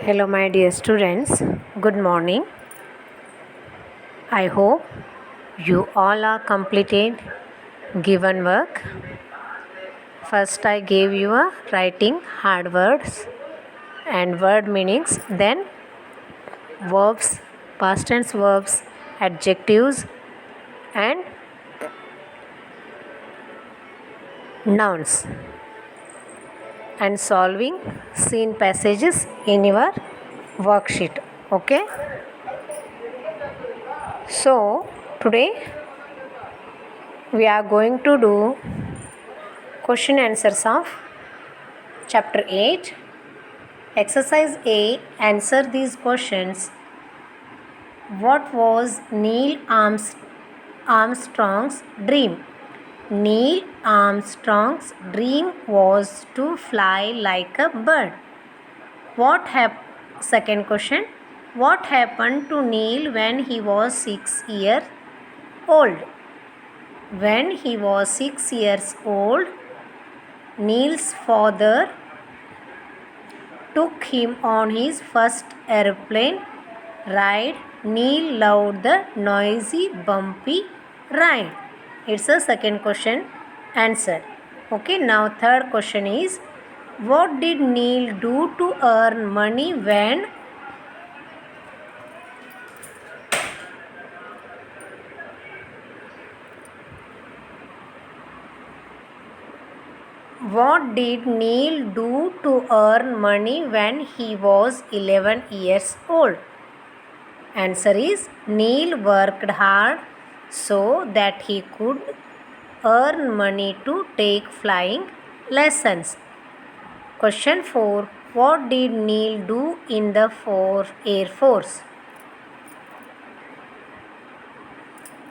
Hello, my dear students. Good morning. I hope you all are completed given work. First, I gave you a writing hard words and word meanings, then verbs, past tense verbs, adjectives, and nouns, and solving scene passages in your worksheet. Okay, so today we are going to do question answers of chapter 8. Exercise A. Answer these questions. What was Neil Armstrong's dream? Neil Armstrong's dream was to fly like a bird. Second question. What happened to Neil when he was 6 years old? When he was 6 years old, Neil's father took him on his first airplane ride. Neil loved the noisy, bumpy ride. It's a second question answer. Okay, now third question is, what did Neil do to earn money when What did Neil do to earn money when he was 11 years old? Answer is, Neil worked hard so that he could earn money to take flying lessons. Question 4. What did Neil do in the Air Force?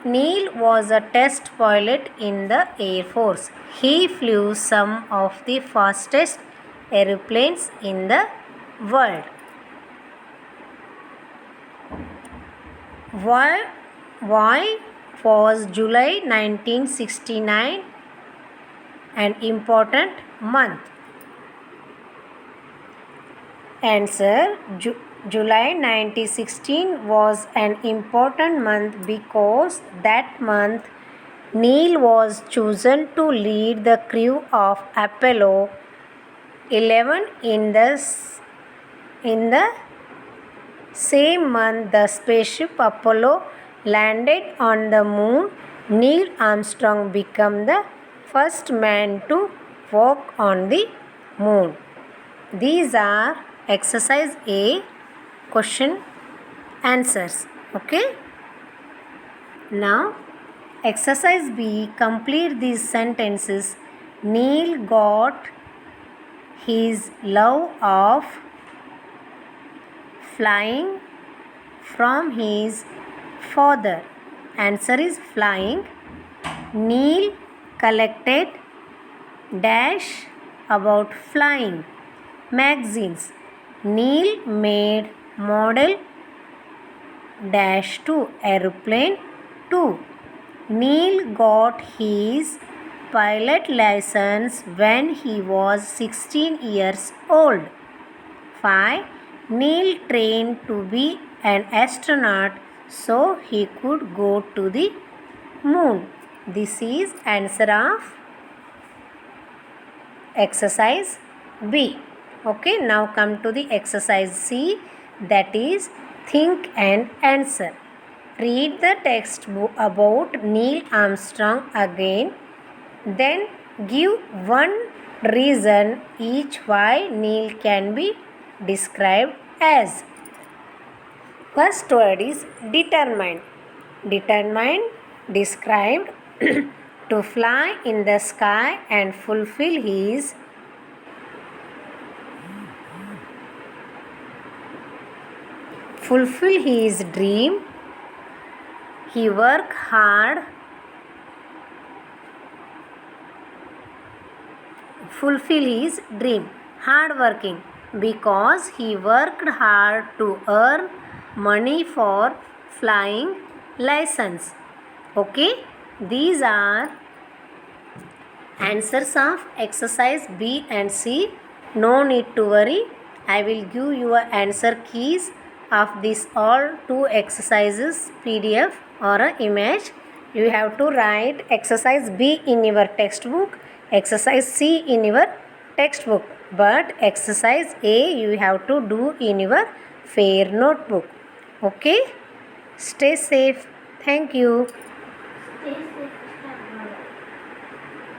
Neil was a test pilot in the Air Force. He flew some of the fastest airplanes in the world. Why was July 1969 an important month? Answer. July 1916 was an important month because that month Neil was chosen to lead the crew of Apollo 11. In the same month, the spaceship Apollo landed on the moon. Neil Armstrong became the first man to walk on the moon. These are exercise A question answers. Okay. Now exercise B. Complete these sentences. Neil got his love of flying from his father. Answer is flying. Neil collected dash about flying magazines. Neil made model dash to airplane 2. Neil got his pilot license when he was 16 years old. 5. Neil trained to be an astronaut so he could go to the moon. This is answer of exercise B. Okay, now come to the exercise C, that is think and answer. Read the text about Neil Armstrong again, then give one reason each why Neil can be described as. First word is determined. Determined, described to fly in the sky and fulfill his dream. He worked hard. Fulfill his dream. Hard working, because he worked hard to earn money for flying license. Okay, these are answers of exercise B and C. No need to worry. I will give your answer keys of this all two exercises PDF or a image. You have to write exercise B in your textbook, exercise C in your textbook, but exercise A you have to do in your fair notebook. Okay, stay safe. Thank you. Stay safe.